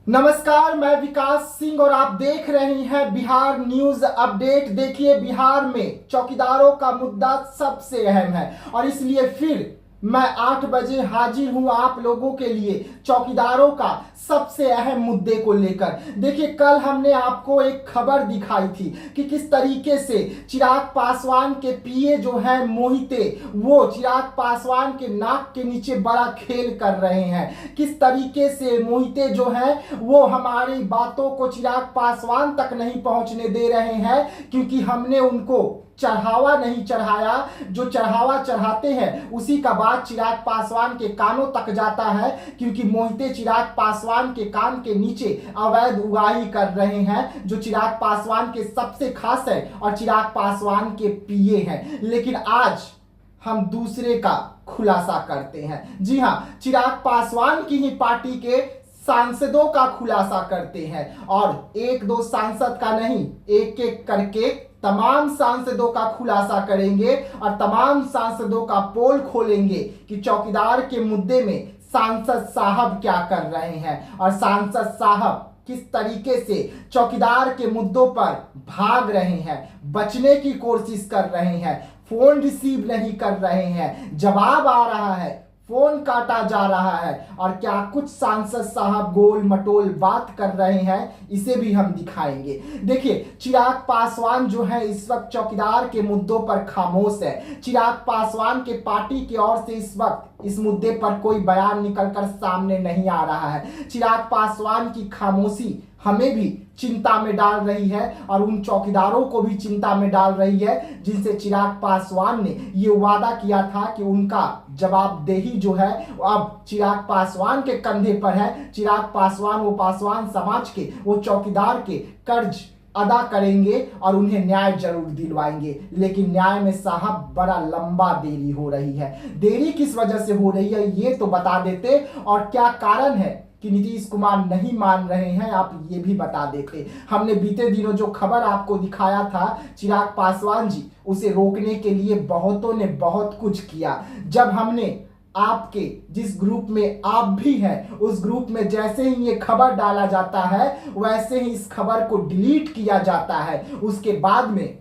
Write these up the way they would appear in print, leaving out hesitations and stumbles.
नमस्कार, मैं विकास सिंह और आप देख रहे हैं बिहार न्यूज अपडेट। देखिए, बिहार में चौकीदारों का मुद्दा सबसे अहम है और इसलिए फिर मैं 8 बजे हाजिर हूं आप लोगों के लिए चौकीदारों का सबसे अहम मुद्दे को लेकर। देखिए, कल हमने आपको एक खबर दिखाई थी कि किस तरीके से चिराग पासवान के पीए जो है मोहिते, वो चिराग पासवान के नाक के नीचे बड़ा खेल कर रहे हैं। किस तरीके से मोहिते जो है वो हमारी बातों को चिराग पासवान तक नहीं पहुंचने दे रहे हैं, क्योंकि हमने उनको चढ़ावा नहीं चढ़ाया। जो चढ़ावा चढ़ाते हैं उसी का बात चिराग पासवान के कानों तक जाता है, क्योंकि मोहिते चिराग पासवान के कान के नीचे अवैध उगाही कर रहे हैं, जो चिराग पासवान के सबसे खास है और चिराग पासवान के पीए हैं। लेकिन आज हम दूसरे का खुलासा करते हैं। जी हाँ, चिराग पासवान की ही पार्टी के सांसदों का खुलासा करते हैं और एक दो सांसद का नहीं, एक एक करके तमाम सांसदों का खुलासा करेंगे और तमाम सांसदों का पोल खोलेंगे कि चौकीदार के मुद्दे में सांसद साहब क्या कर रहे हैं और सांसद साहब किस तरीके से चौकीदार के मुद्दों पर भाग रहे हैं, बचने की कोशिश कर रहे हैं, फोन रिसीव नहीं कर रहे हैं, जवाब आ रहा है, फोन काटा जा रहा है और क्या कुछ सांसद साहब गोल मटोल बात कर रहे हैं, इसे भी हम दिखाएंगे। देखिए, चिराग पासवान जो है इस वक्त चौकीदार के मुद्दों पर खामोश है। चिराग पासवान के पार्टी की ओर से इस वक्त इस मुद्दे पर कोई बयान निकलकर सामने नहीं आ रहा है। चिराग पासवान की खामोशी हमें भी चिंता में डाल रही है और उन चौकीदारों को भी चिंता में डाल रही है जिनसे चिराग पासवान ने ये वादा किया था कि उनका जवाबदेही जो है अब चिराग पासवान के कंधे पर है। चिराग पासवान वो पासवान समाज के वो चौकीदार के कर्ज अदा करेंगे और उन्हें न्याय जरूर दिलवाएंगे। लेकिन न्याय में साहब बड़ा लंबा देरी हो रही है। देरी किस वजह से हो रही है ये तो बता देते, और क्या कारण है कि नीतीश कुमार नहीं मान रहे हैं आप ये भी बता देते। हमने बीते दिनों जो खबर आपको दिखाया था चिराग पासवान जी, उसे रोकने के लिए बहुतों ने बहुत कुछ किया। जब हमने आपके जिस ग्रुप में आप भी हैं उस ग्रुप में जैसे ही ये खबर डाला जाता है वैसे ही इस खबर को डिलीट किया जाता है। उसके बाद में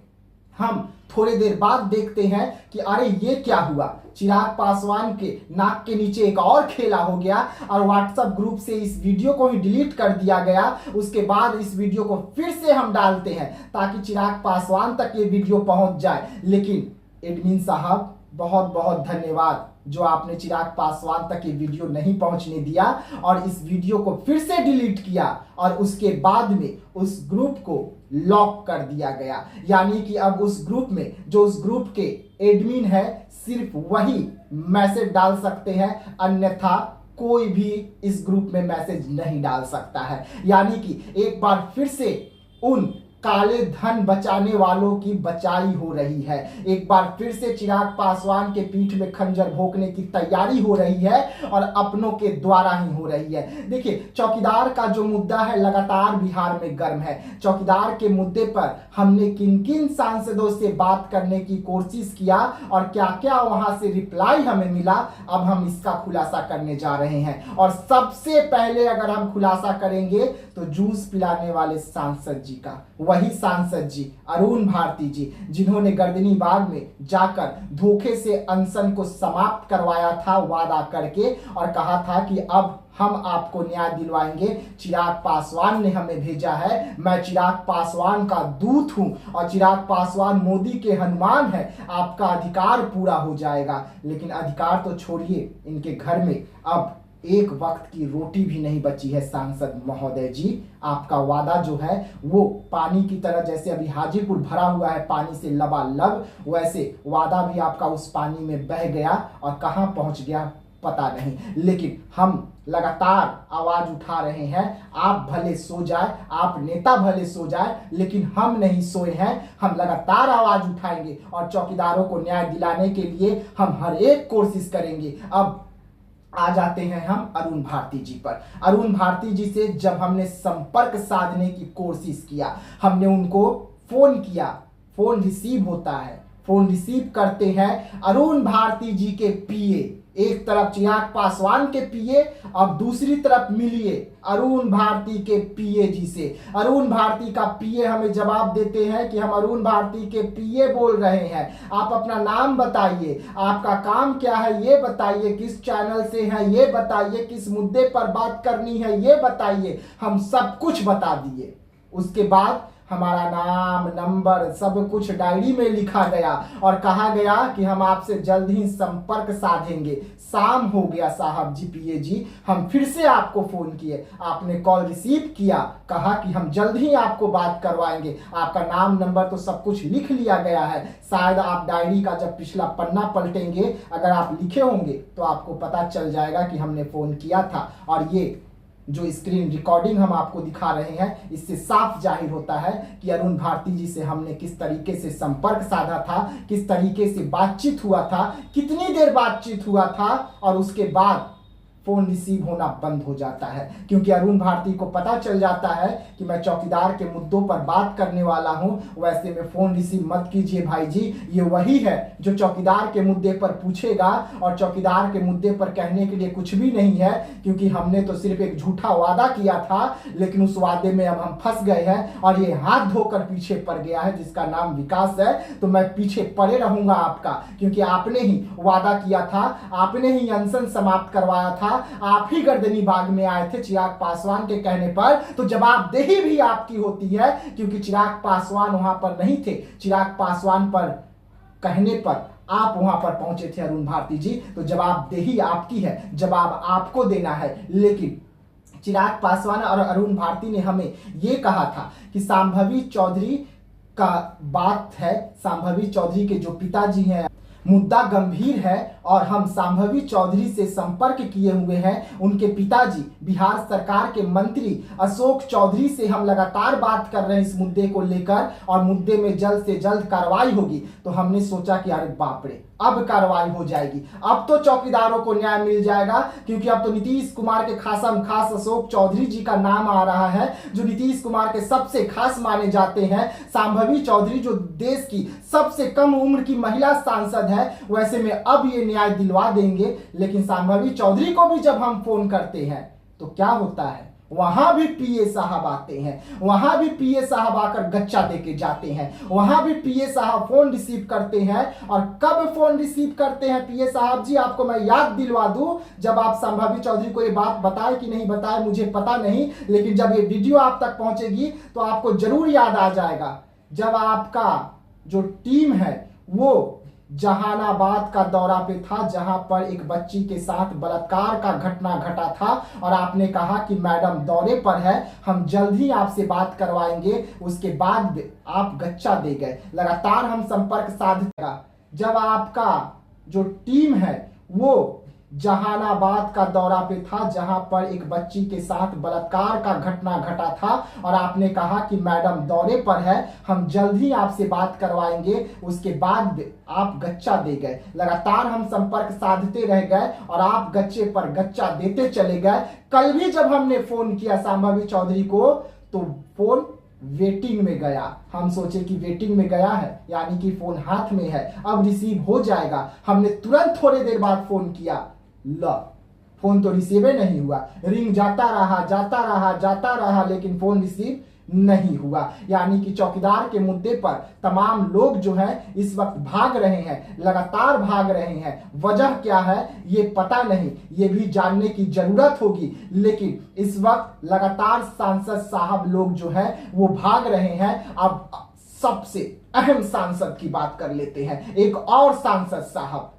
हम थोड़ी देर बाद देखते हैं कि अरे ये क्या हुआ, चिराग पासवान के नाक के नीचे एक और खेला हो गया और व्हाट्सएप ग्रुप से इस वीडियो को ही डिलीट कर दिया गया। उसके बाद इस वीडियो को फिर से हम डालते हैं ताकि चिराग पासवान तक ये वीडियो पहुंच जाए। लेकिन एडमिन साहब बहुत बहुत धन्यवाद जो आपने चिराग पासवान तक ये वीडियो नहीं पहुंचने दिया और इस वीडियो को फिर से डिलीट किया और उसके बाद में उस ग्रुप को लॉक कर दिया गया। यानी कि अब उस ग्रुप में जो उस ग्रुप के एडमिन है सिर्फ वही मैसेज डाल सकते हैं, अन्यथा कोई भी इस ग्रुप में मैसेज नहीं डाल सकता है। यानी कि एक बार फिर से उन काले धन बचाने वालों की बचाई हो रही है। एक बार फिर से चिराग पासवान के पीठ में खंजर भोंकने की तैयारी हो रही है और अपनों के द्वारा ही हो रही है। देखिए, चौकीदार का जो मुद्दा है लगातार बिहार में गर्म है। चौकीदार के मुद्दे पर हमने किन किन सांसदों से बात करने की कोशिश किया और क्या क्या वहां से रिप्लाई हमें मिला, अब हम इसका खुलासा करने जा रहे हैं। और सबसे पहले अगर हम खुलासा करेंगे तो जूस पिलाने वाले सांसद जी का, वही सांसद जी अरुण भारती जी, जिन्होंने गर्दनी बाग में जाकर धोखे से अनशन को समाप्त करवाया था वादा करके और कहा था कि अब हम आपको न्याय दिलवाएंगे। चिराग पासवान ने हमें भेजा है, मैं चिराग पासवान का दूत हूं और चिराग पासवान मोदी के हनुमान है, आपका अधिकार पूरा हो जाएगा। लेकिन अधिकार तो छोड़िए, इनके घर में अब एक वक्त की रोटी भी नहीं बची है। सांसद महोदय जी, आपका वादा जो है वो पानी की तरह, जैसे अभी हाजीपुर भरा हुआ है पानी से लबालब, वैसे वादा भी आपका उस पानी में बह गया और कहां पहुंच गया पता नहीं। लेकिन हम लगातार आवाज उठा रहे हैं, आप भले सो जाए, आप नेता भले सो जाए, लेकिन हम नहीं सोए हैं। हम लगातार आवाज उठाएंगे और चौकीदारों को न्याय दिलाने के लिए हम हर एक कोशिश करेंगे। अब आ जाते हैं हम अरुण भारती जी पर। अरुण भारती जी से जब हमने संपर्क साधने की कोशिश किया, हमने उनको फोन किया, फोन रिसीव होता है, फोन रिसीव करते हैं अरुण भारती जी के पीए एक तरफ चिराग पासवान के पीए और दूसरी तरफ मिलिए अरुण भारती के पीए जी से। अरुण भारती का पीए हमें जवाब देते हैं कि हम अरुण भारती के पीए बोल रहे हैं। आप अपना नाम बताइए, आपका काम क्या है ये बताइए, किस चैनल से है ये बताइए, किस मुद्दे पर बात करनी है ये बताइए। हम सब कुछ बता दिए। उसके बाद हमारा नाम नंबर सब कुछ डायरी में लिखा गया और कहा गया कि हम आपसे जल्द ही संपर्क साधेंगे। शाम हो गया साहब जी, पीए जी, हम फिर से आपको फोन किए, आपने कॉल रिसीव किया, कहा कि हम जल्द ही आपको बात करवाएंगे। आपका नाम नंबर तो सब कुछ लिख लिया गया है। शायद आप डायरी का जब पिछला पन्ना पलटेंगे, अगर आप लिखे होंगे तो आपको पता चल जाएगा कि हमने फोन किया था। और ये जो स्क्रीन रिकॉर्डिंग हम आपको दिखा रहे हैं, इससे साफ जाहिर होता है कि अरुण भारती जी से हमने किस तरीके से संपर्क साधा था, किस तरीके से बातचीत हुआ था, कितनी देर बातचीत हुआ था। और उसके बाद फोन रिसीव होना बंद हो जाता है, क्योंकि अरुण भारती को पता चल जाता है कि मैं चौकीदार के मुद्दों पर बात करने वाला हूं। वैसे में फोन रिसीव मत कीजिए भाई जी, ये वही है जो चौकीदार के मुद्दे पर पूछेगा और चौकीदार के मुद्दे पर कहने के लिए कुछ भी नहीं है, क्योंकि हमने तो सिर्फ एक झूठा वादा किया था, लेकिन उस वादे में अब हम फंस गए हैं और ये हाथ धोकर पीछे पड़ गया है जिसका नाम विकास है। तो मैं पीछे पड़े रहूंगा आपका, क्योंकि आपने ही वादा किया था, आपने ही अनशन समाप्त करवाया था, आप ही गर्दनी बाग में आए थे चिराग पासवान के कहने पर। तो जवाबदेही भी आपकी होती है, क्योंकि चिराग पासवान वहां पर नहीं थे। चिराग पासवान पर कहने पर आप वहां पर पहुंचे थे अरुण भारती जी, तो जवाबदेही आपकी है, जवाब आपको देना है। लेकिन चिराग पासवान और अरुण भारती ने हमें यह कहा था कि शांभवी चौधरी का बात है, शांभवी चौधरी के जो पिताजी हैं, मुद्दा गंभीर है और हम शांभवी चौधरी से संपर्क किए हुए हैं। उनके पिताजी बिहार सरकार के मंत्री अशोक चौधरी से हम लगातार बात कर रहे हैं इस मुद्दे को लेकर, और मुद्दे में जल्द से जल्द कार्रवाई होगी। तो हमने सोचा कि अरे बाप रे, अब कार्रवाई हो जाएगी, अब तो चौकीदारों को न्याय मिल जाएगा, क्योंकि अब तो नीतीश कुमार के खासम खास अशोक चौधरी जी का नाम आ रहा है, जो नीतीश कुमार के सबसे खास माने जाते हैं। शांभवी चौधरी जो देश की सबसे कम उम्र की महिला सांसद है, वैसे में अब ये न्याय दिलवा देंगे। लेकिन शांभवी चौधरी को भी जब हम फोन करते हैं तो क्या होता है, वहां भी पीए साहब आते हैं, वहां भी पीए साहब आकर गच्चा देके जाते हैं, वहां भी पीए साहब फोन रिसीव करते हैं। और कब फोन रिसीव करते हैं पीए साहब जी, आपको मैं याद दिलवा दूं, जब आप शांभवी चौधरी को ये बात बताए कि नहीं बताए मुझे पता नहीं, लेकिन जब ये वीडियो आप तक पहुंचेगी तो आपको जरूर याद आ जाएगा। जब आपका जो टीम है वो जहानाबाद का दौरा पे था, जहां पर एक बच्ची के साथ बलात्कार का घटना घटा था, और आपने कहा कि मैडम दौरे पर है, हम जल्द ही आपसे बात करवाएंगे। उसके बाद आप गच्चा दे गए, लगातार हम संपर्क साधते। जब आपका जो टीम है वो जहानाबाद का दौरा पे था, जहां पर एक बच्ची के साथ बलात्कार का घटना घटा था, और आपने कहा कि मैडम दौरे पर है, हम जल्द ही आपसे बात करवाएंगे। उसके बाद आप गच्चा दे गए, लगातार हम संपर्क साधते रह गए और आप गच्चे पर गच्चा देते चले गए। कल भी जब हमने फोन किया शांभवी चौधरी को, तो फोन वेटिंग में गया। हम सोचे कि वेटिंग में गया है, यानी कि फोन हाथ में है, अब रिसीव हो जाएगा। हमने तुरंत थोड़ी देर बाद फोन किया, ला फोन तो रिसीव नहीं हुआ, रिंग जाता रहा जाता रहा जाता रहा, लेकिन फोन रिसीव नहीं हुआ। यानी कि चौकीदार के मुद्दे पर तमाम लोग जो है इस वक्त भाग रहे हैं, लगातार भाग रहे हैं। वजह क्या है ये पता नहीं, ये भी जानने की जरूरत होगी। लेकिन इस वक्त लगातार सांसद साहब लोग जो है वो भाग रहे हैं। अब सबसे अहम सांसद की बात कर लेते हैं, एक और सांसद साहब,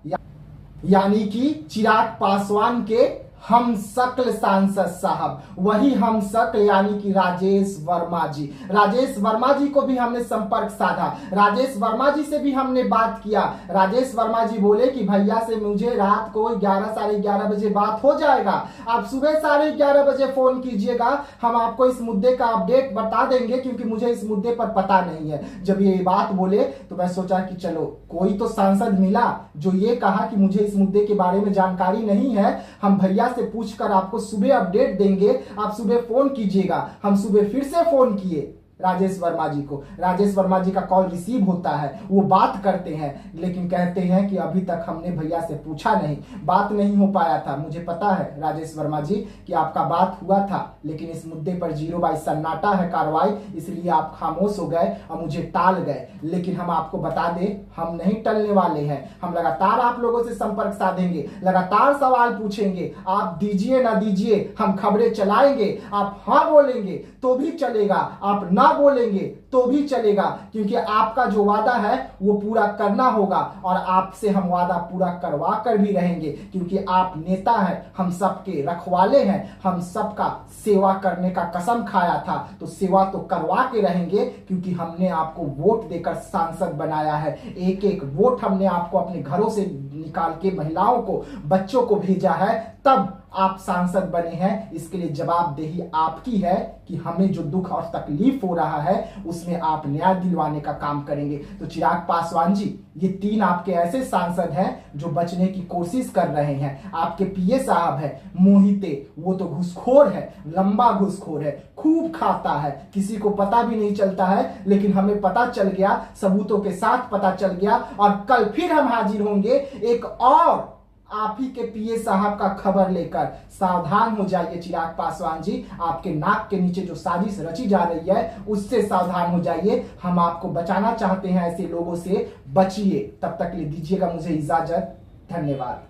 यानी कि चिराग पासवान के हम शक्ल सांसद साहब, वही हम शक्ल यानी कि राजेश वर्मा जी। राजेश वर्मा जी को भी हमने संपर्क साधा, राजेश वर्मा जी से भी हमने बात किया। राजेश वर्मा जी बोले कि भैया से मुझे रात को 11 साढ़े 11 बजे बात हो जाएगा, आप सुबह 11:30 बजे फोन कीजिएगा, हम आपको इस मुद्दे का अपडेट बता देंगे, क्योंकि मुझे इस मुद्दे पर पता नहीं है। जब ये बात बोले तो मैं सोचा कि चलो कोई तो सांसद मिला जो ये कहा कि मुझे इस मुद्दे के बारे में जानकारी नहीं है, हम भैया से पूछकर आपको सुबह अपडेट देंगे, आप सुबह फोन कीजिएगा। हम सुबह फिर से फोन किए राजेश वर्मा जी को। राजेश वर्मा जी का कॉल रिसीव होता है, वो बात करते हैं, लेकिन कहते हैं कि अभी तक हमने भैया से पूछा नहीं, बात नहीं हो पाया था। मुझे पता है राजेश वर्मा जी कि आपका बात हुआ था, लेकिन इस मुद्दे पर 0/22 सन्नाटा है कार्रवाई, इसलिए आप खामोश हो गए और मुझे टाल गए। लेकिन हम आपको बता दें, हम नहीं टलने वाले हैं। हम लगातार आप लोगों से संपर्क साधेंगे, लगातार सवाल पूछेंगे। आप दीजिए ना दीजिए, हम खबरें चलाएंगे। आप हाँ बोलेंगे तो भी चलेगा, आप ना बोलेंगे तो भी चलेगा, क्योंकि आपका जो वादा है वो पूरा करना होगा और आपसे हम वादा पूरा करवा कर भी रहेंगे, क्योंकि आप नेता हैं, हम सबके रखवाले हैं, हम सबका सेवा करने का कसम खाया था, तो सेवा तो करवा के रहेंगे, क्योंकि हमने आपको वोट देकर सांसद बनाया है। एक एक वोट हमने आपको अपने घरों से निकाल के महिलाओं को, बच्चों को भेजा है, तब आप सांसद बने हैं। इसके लिए जवाबदेही आपकी है कि हमें जो दुख और तकलीफ हो रहा है उसमें आप न्याय दिलवाने का काम करेंगे। तो चिराग पासवान जी, ये 3 आपके ऐसे सांसद हैं जो बचने की कोशिश कर रहे हैं। आपके पीए साहब है मोहिते, वो तो घूसखोर है, लंबा घूसखोर है, खूब खाता है, किसी को पता भी नहीं चलता है, लेकिन हमें पता चल गया, सबूतों के साथ पता चल गया। और कल फिर हम हाजिर होंगे एक और आप ही के पीए साहब का खबर लेकर। सावधान हो जाइए चिराग पासवान जी, आपके नाक के नीचे जो साजिश रची जा रही है उससे सावधान हो जाइए। हम आपको बचाना चाहते हैं, ऐसे लोगों से बचिए। तब तक ले दीजिएगा मुझे इजाजत। धन्यवाद।